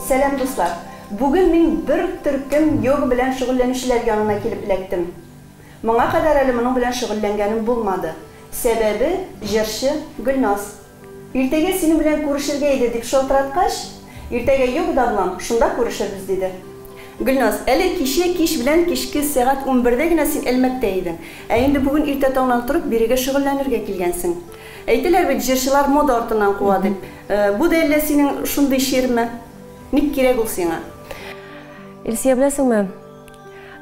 Сәлам дуслар. Бүген мин бер төркем йога белән шөгыльләнүчеләр янына килеп эләктем. Моңа кадәр әле моның белән шөгыльләнгәнем булмады. Сәбәбе җырчы Гөлназ. Иртәгә синең белән күрешергә иде дип шалтыраткач, иртәгә йогада булам, шунда күрешербез диде. Гөлназ, әле кич белән кичке сәгать 11-дә генә син Әлмәттә идең. Ә инде бүген иртә таңнан торып бирегә шөгыльләнергә килгәнсең. Әйтәләр бит, җырчылар мода артыннан куа дип. Бу да әллә синең шундый ширме? Ник кирәк ул сиңа? Илсия, беләсеңме?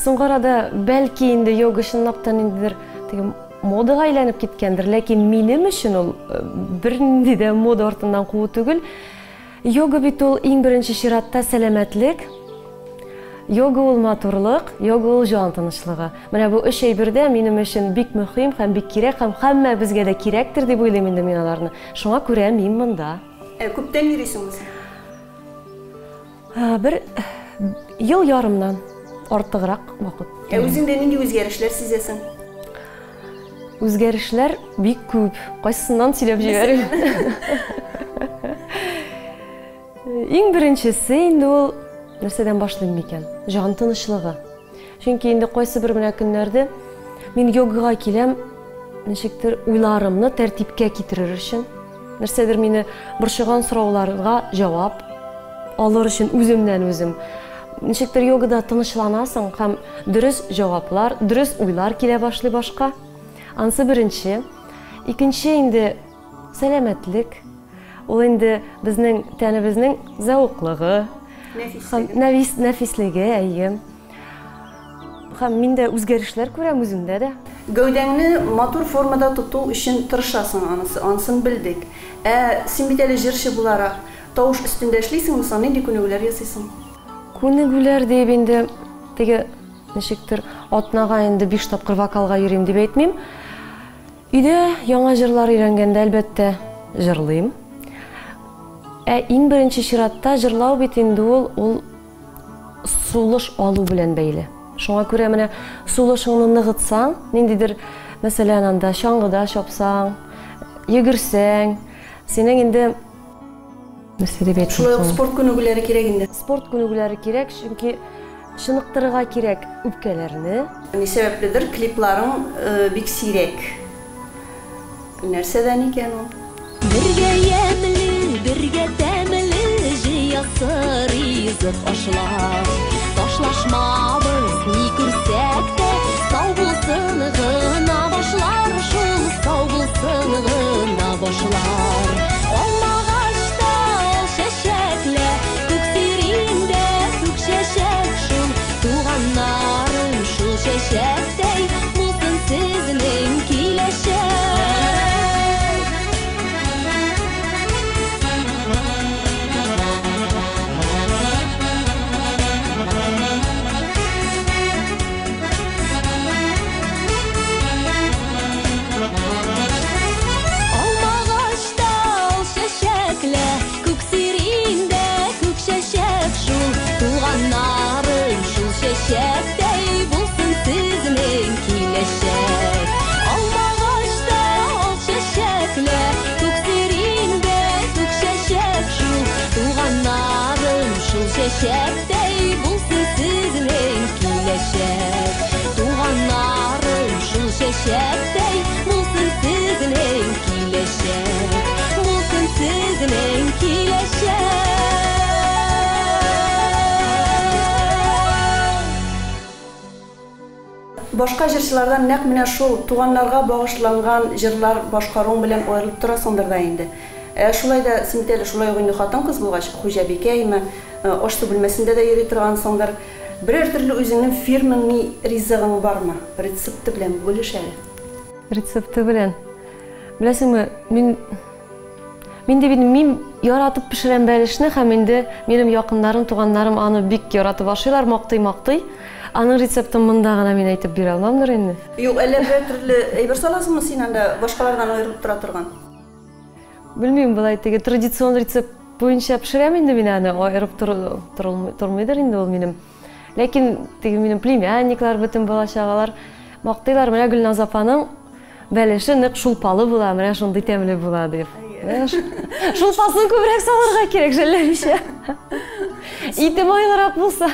Соңгы арада бәлки инде йога чынлаптан индидер модаға әйләнеп киткәндер, ләкин минем өчен ул бернинди дә мода артыннан куу түгел. Йога бит ул иң беренче чиратта сәламәтлек. Йога ул матурлык, йога ул җан тынычлыгы. Менә бу өч әйбердә минем өчен бик мөһим һәм бик кирәк, һәм һәммә безгә дә кирәктер дип уйлыйм инде мин аларны. Шуңа күрә мин монда. Күптән йөрисеңме син? Бер ел ярымнан артыграк вакыт. Үзеңдә нинди үзгәрешләр сизәсең? Үзгәрешләр бик күп. Кайсысыннан сөйләп җибәрим? Иң беренчесе инде ул нәрсәдән башлыйм микән? Җан тынычлыгы. Чөнки инде кайсы бер менә көннәрдә мин йогага киләм, ничектер уйларымны тәртипкә китерер өчен, нәрсәдер мине борчыган сорауларга җавап алыр өчен үземнән үзем. Ничектер йогада тынычланасың һәм дөрес җаваплар, дөрес уйлар килә башлый башка. Ансы беренче. Икенче инде сәламәтлек. Ул инде безнең тәнебезнең зәвыклыгы, нәфислеге, әйе. Һәм миндә үзгәрешләр күрәм үземдә дә. Гәүдәңне матур формада тоту өчен тырышасың, анысын белдек. Син бит әле җырчы буларак тавыш өстендә эшлисеңме, нинди күнегүләр ясыйсың? Күнегүләр дип инде теге ничектер атнага инде 5 тапкыр вокалга йөрим дип әйтмим. Өйдә яңа җырлар өйрәнгәндә әлбәттә җырлыйм. Иң беренче чиратта җырлау бит инде ул сулыш алу белән бәйле. Шуңа күрә менә сулышыңны ныгытсаң, ниндидер, мәсәлән, анда чаңгыда чапсаң, йөгерсәң, синең инде шулай спорт күнегүләре кирәк инде. Спорт күнегүләре кирәк, чөнки чыныктырырга кирәк үпкәләрне. Ни сәбәпледер клипларың бик сирәк. Нәрсәдән икән ул? Бергә ямлы, бергә тәмле, җыясы ризык ашлар. Ташлашмабыз, ни күрсәк тә, сау булсын гына башлар, шул сау булсын гына башлар. Алмагачта чәчәкле, күк сирендә күк чәчәк шул, туганнарым шул чәчәктәй, булсын сезнең киләчәк. Чәчәктәй булсын сезнең киләчәк. Алмагачта ал чәчәкле, күк сирендә күк чәчәк шул, туганнарым шул чәчәктәй булсын сезнең киләчәк. Туганнарым шул чәчәктәй булсын сезнең киләчәк. Булсын сезнең киләчәк. Башка җырчылардан нәкъ менә шул туганнарга багышланган җырлар башкаруың белән аерылып торасыңдыр да инде. Шулай да син әле шулай ук инде хатын-кыз булгач, хуҗабикәйме, аш-су бүлмәсендә дә йөри торгансыңдыр. Берәр төрле үзеңнең фирмаңны ризыгың бармы? Рецепты белән бүлеш әле. Рецепты белән. Беләсеңме, мин яратып пешерәм бәлешне, һәм инде минем якыннарым, туганнарым аны бик яратып ашыйлар, мактый. Аның рецептын монда гына мин әйтеп бирә алмамдыр инде. Юк, әллә бер төрле әйбер саласыңмы син анда башкалардан аерылып тора торган? Белмим, булай теге традицион рецепт буенча пешерәм инде мин аны, аерып тормыйдыр инде ул минем. Ләкин теге минем племянниклар, бөтен бала-чагалар мактыйлар, менә Гөлназ апаның бәлеше нык шулпалы була, менә шундый тәмле була дип. Шулпасын көбірек салырға керек жәлләмеше. Иті майлырап болса.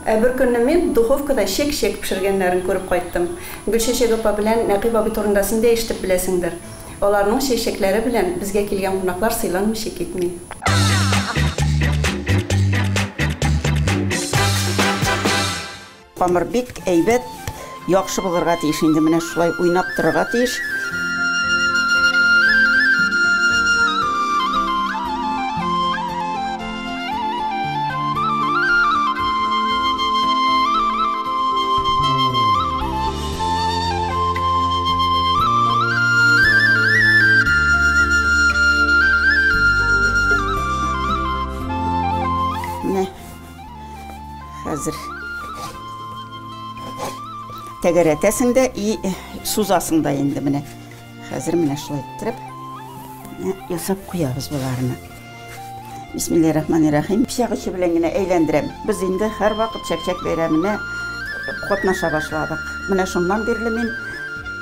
Бір күні мен духовкада шек-шек пішіргендерін көріп қайттым. Гүлшешек апа білән Нәқип абай турындасында естіп білесіңдер. Оларның шешеклері білән бізге келген қонақлар сыйланмыш екетмей. Қамыр бик әйбәт, яқшы булырга тиеш, инде менә шулай уйнап торырга тиеш. Менә хәзер тәгәрәтәсең дә и сузасың да инде менә. Хәзер менә шулай иттереп ясап куябыз буларны. Бисмиллаһир-рахманир-рахим. Пичак иче белән генә әйләндерәм. Без инде һәр вакыт чәкчәк бәйрәменә катнаша башладык. Менә шуннан бирле мин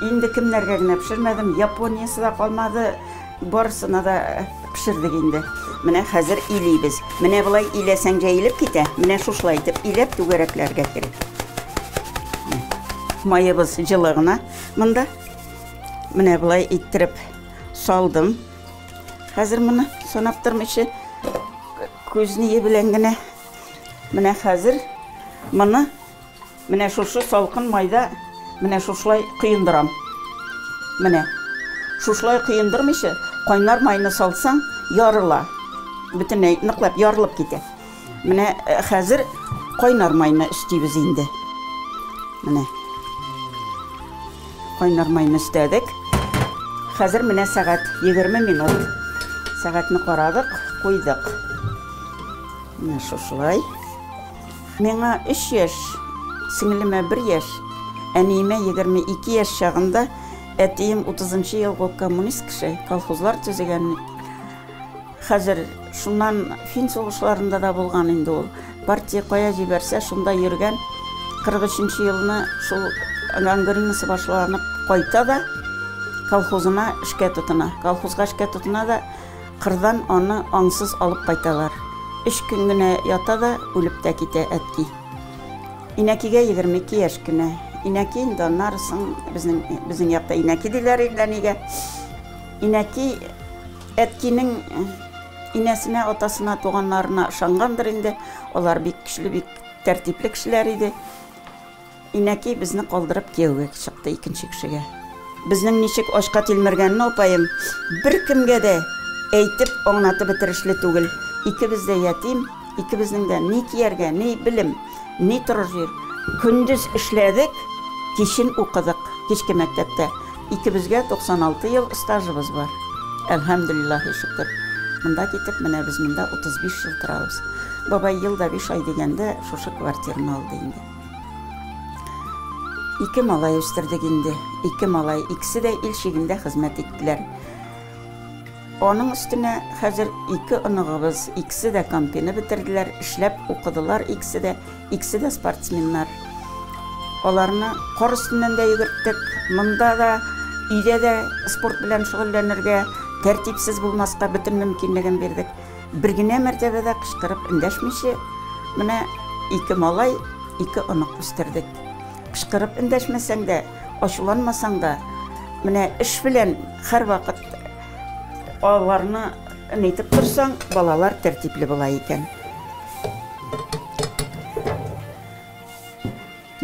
инде кемнәргә генә пешермәдем, Япониясы да калмады, барысына да пешердек инде. Менә хәзер илибез. Менә булай иләсәң җәелеп китә. Менә шушылай итеп иләп түгәрәкләргә кирәк. Майыбыз жылы гына монда. Менә булай иттереп салдым. Хәзер моны санап тормыйчы күзне белән генә. Менә хәзер моны менә шушы салкын майда менә шушылай кыендырам. Менә шушылай кыендырмыйчы кайнар майны салсаң ярыла. Бөтенләй ныклап ярылып китә. Менә хәзер кайнар майны өстибез инде. Менә кайнар майны өстәдек. Хәзер менә сәгать 20 минут. Сәгатьне карадык, куйдык. Менә шушылай. Миңа 3 яшь, сеңлемә 1 яшь, әниемә 22 яшь чагында әтием 30-нчы елгы коммунист кеше, колхозлар төзегән. Хәзер шуннан фин сугышларында да булган инде ул. Партия кая җибәрсә, шунда йөргән. 43-нчы елны шул гангренасы башланып кайта да колхозына эшкә тотына. Колхозга эшкә тотына да кырдан аны аңсыз алып кайталар. 3 көн генә ята да үлеп тә китә әтки. Инәкигә 22 яшь кенә. Инәки инде аннарысын безнең якта инәки диләр инәнигә. Инәки әткинең инәсенә, атасына, туганнарына ышангандыр инде. Алар бик көчле, бик тәртипле кешеләр иде. Инәки безне калдырып кияүгә чыкты икенче кешегә. Безнең ничек ашка тилмергәнне апаем бер кемгә дә әйтеп аңлатып бетерешле түгел. Икебез дә ятим, икебезнең дә ни кияргә, ни белем, ни торыр җир. Көндез эшләдек, кичен укыдык, кичке мәктәптә. Икебезгә 96 ел стажыбыз бар. Әлхәмдүлиллаһи шөкер. Монда китеп, менә без монда 35 ел торабыз. Бабай елда 5 ай дигәндә шушы квартираны алды инде. 2 малай үстердек инде. 2 малай, икесе дә ил чигендә хезмәт иттеләр. Аның өстенә хәзер 2 оныгыбыз, икесе дә кампины бетерделәр, эшләп укыдылар икесе дә спортсменнар. Аларны кар өстеннән дә йөгерттек. Монда да өйдә дә спорт белән шөгыльләнергә, тәртипсез булмаска бөтен мөмкинлеген бирдек. Бер генә мәртәбәдә кычкырып эндәшмичә, менә 2 малай, 2 онык үстердек. Кычкырып эндәшмәсәң дә, ачуланмасаң да, менә эш белән һәр вакыт аларны нитеп торсаң, балалар тәртипле була икән.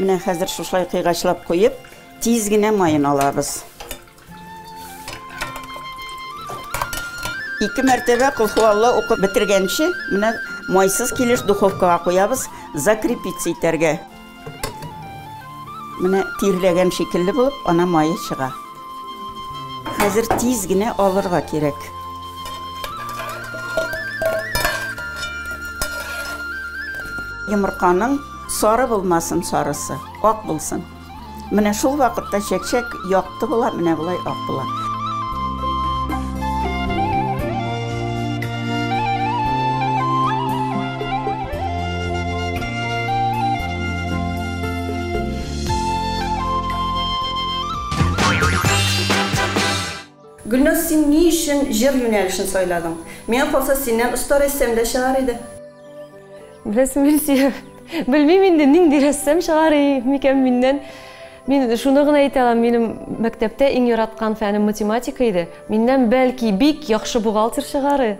Менә хәзер шушылай кыйгачлап куеп, тиз генә майын алабыз. 2 мәртәбә кулхуалла укып бетергәнче, менә майсыз килеш духовкага куябыз, закрепиться итәргә. Менә тирләгән шикелле булып, ана майы чыга. Хәзер тиз генә алырга кирәк. Йомырканың сары булмасын сарысы, ак булсын. Менә шул вакытта чәкчәк якты була, менә булай ак була. Гүлназ, син ни өчен җыр юнәлешен сайладың? Миңа калса синнән оста рәссам да чыгар иде. Беләсең, Илсия, белмим инде нинди рәссам чыгарый микән миннән. Мин шуны гына әйтә алам, минем мәктәптә иң яраткан фәнем математика иде. Миннән бәлки бик яхшы бухгалтер чыгары.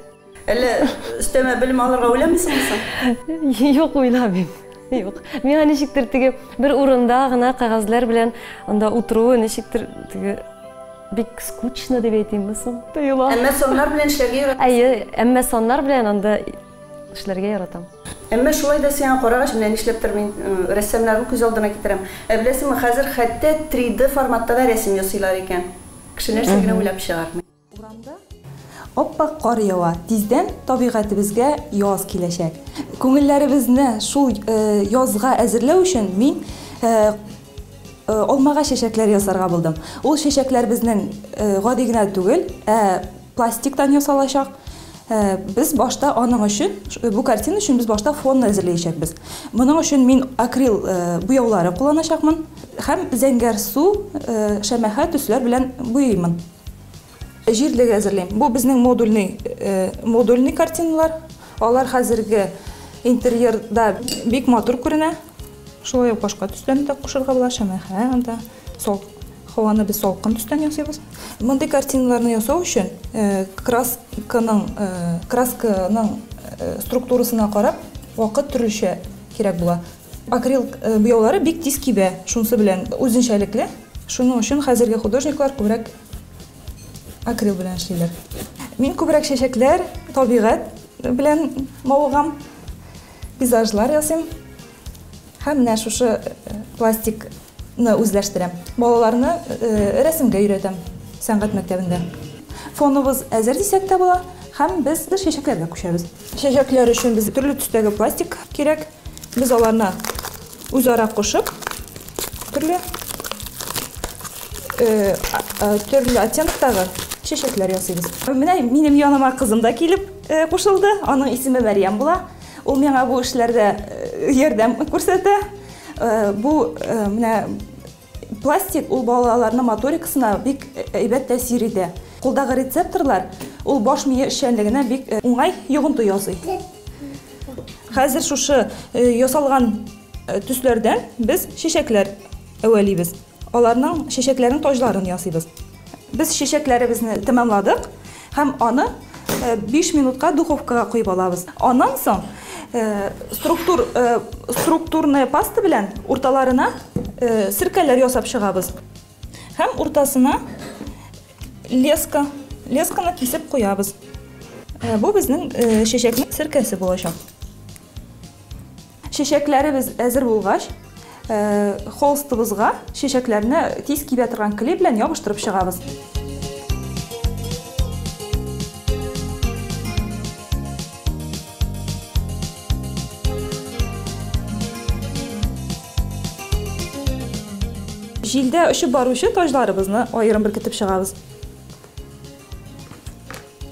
Әллә өстәмә белем алырга уйламыйсыңмы? Юк, уйламыйм. Юк. Миңа ничектер теге бер урында гына кагазлар белән анда утыруы ничектер теге бик скучно дип әйтимме соң? Тоела. Әмма соннар белән эшләргә яратам. Әйе, әмма соннар белән анда эшләргә яратам. Әмма шулай да сиңа карагач менә нишләптер мин рәссамнарны күз алдына китерәм. Беләсеңме, хәзер хәтта 3D форматта да рәсем ясыйлар икән. Кеше нәрсә генә уйлап чыгармый. Урамда оппак кар ява. Тиздән табигатыбызга яз киләчәк. Күңелләребезне шул язга әзерләү өчен мин алмага чәчәкләр ясарга булдым. Ул чәчәкләр безнең гади генә түгел, пластиктан ясалачак. Biz башта аның өчен, бу картина өчен без башта фон әзерләячәкбез. Моның өчен мин акрил буяулары кулланачакмын һәм зәңгәр су, шәмәхә төсләр белән буяймын. Җирлеге әзерләйм. Бу безнең модульный картиналар. Алар хәзерге интерьерда бик матур күренә. Шулай ук башка төсләрне дә кушырга була, шәмәхә, анда сол һаваны без салкын төстән ясыйбыз. Мондый картиналарны ясау өчен красканың структурасына карап вакыт төрлечә кирәк була. Акрил буяулары бик тиз кибә, шунысы белән үзенчәлекле. Шуның өчен хәзерге художниклар күбрәк акрил белән эшлиләр. Мин күбрәк чәчәкләр, табигать белән мавыгам, пейзажлар ясыйм. Һәм менә шушы пластикны үзләштерәм. Балаларны рәсемгә өйрәтәм сәнгать мәктәбендә. Фоныбыз әзер дисәк тә була, һәм без чәчәкләргә күчәбез. Чәчәкләр өчен без төрле төстәге пластик кирәк. Без аларны үзара кушып, төрле оттенктагы чәчәкләр ясыйбыз. Менә минем яныма кызым да килеп кушылды. Аның исеме Мәрьям була. Ул миңа бу эшләрдә ярдәм күрсәтә. Бу менә пластик ул балаларның моторикасына бик әйбәт тәэсир итә. Кулдагы рецепторлар ул баш мие эшчәнлегенә бик уңай йогынты ясый. Хәзер шушы ясалган төсләрдән без чәчәкләр әвәлибез. Аларның чәчәкләрнең таҗларын ясыйбыз. Без чәчәкләребезне тәмамладык һәм аны 5 минутка духовкага куеп алабыз. Аннан соң структурная паста белән урталарына сиркәләр ясап чыгабыз. Һәм уртасына лесканы кисеп куябыз. Бу безнең чәчәкнең сиркәсе булачак. Чәчәкләребез әзер булгач, холстыбызга чәчәкләрне тиз кибә торган клей белән ябыштырып чыгабыз. Җилдә очып баручы таҗларыбызны аерым беркетеп чыгабыз.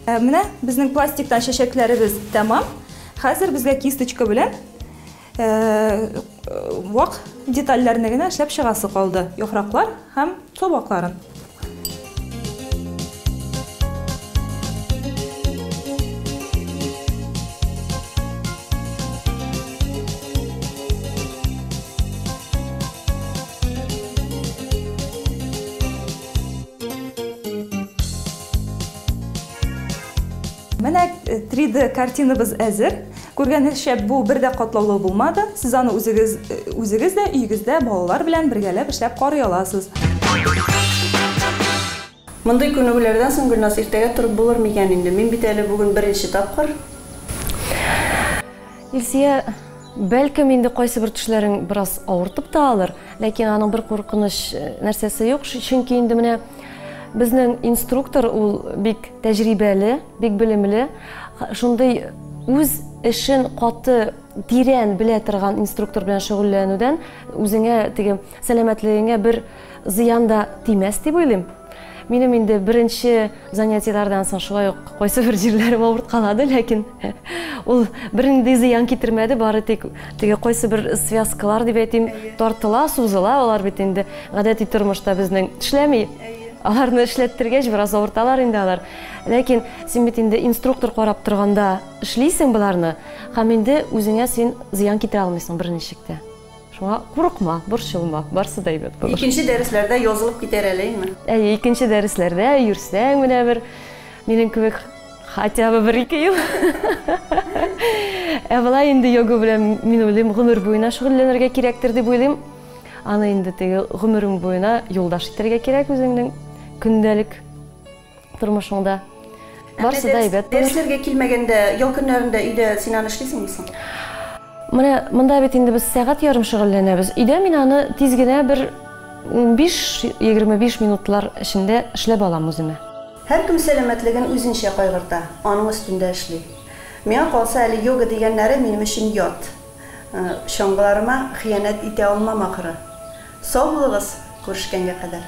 Менә безнең пластиктан чәчәкләребез тәмам. Хәзер безгә кисточка белән вак детальләрне генә эшләп чыгасы калды. Яфраклар һәм сабакларын. Менә 3D картинабыз әзер. Күргәнегезчә, бу бер дә катлаулы булмады. Сез аны үзегез дә өегездә балалар белән бергәләп эшләп карый аласыз. Мондай күнегүләрдән соң Гөлназ иртәгә торып булыр микән инде? Мин бит әле бүген беренче тапкыр. Илсия, бәлкем инде кайсы бер төшләрең бераз авыртып та алыр, ләкин аның бер куркыныч нәрсәсе юк, чөнки инде менә безнең инструктор ул бик тәҗрибәле, бик белемле, шундый үз эшен каты, тирән белә торган инструктор белән шөгыльләнүдән үзеңә теге сәламәтлегеңә бер зыян да тимәс дип уйлыйм. Минем инде беренче занятиялардан соң шулай ук кайсы бер җирләрем авырткалады, ләкин ул бернинди зыян китермәде, бары тик теге кайсы бер связкалар дип әйтим, тартыла, сузыла, алар бит инде гадәти тормышта безнең эшләми. Аларны эшләттергәч бераз авырталар инде алар. Ләкин син бит инде инструктор карап торганда эшлисең буларны, һәм инде үзеңә син зыян китерә алмыйсың берничек тә. Шуңа курыкма, борчылма, барсы да әйбәт булыр. Икенче дәресләрдә язылып китәр әлеме? Икенче дәресләрдә йөрсәң менә бер минем кебек хотя бы 1-2 ел. Болай инде йога белән мин уйлыйм, гомер буена шөгыльләнергә кирәктер дип уйлыйм. Аны инде теге гомерең буена юлдаш итәргә кирәк үзеңнең көндәлек тормышыңда. Барсы да әйбәт булыр. Дәресләргә килмәгәндә, ял көннәрендә өйдә син аны эшлисеңме? Менә монда бит инде без сәгать ярым шөгыльләнәбез. Өйдә мин аны тиз генә бер 5-25 минутлар эчендә эшләп алам үземә. Һәркем сәламәтлеген үзенчә кайгырта, аның өстендә эшли. Миңа калса әле йога дигәннәре минем өчен ят. Шаңгыларыма хыянәт итә алмам ахыры. Сау булыгыз, күрешкәнгә кадәр.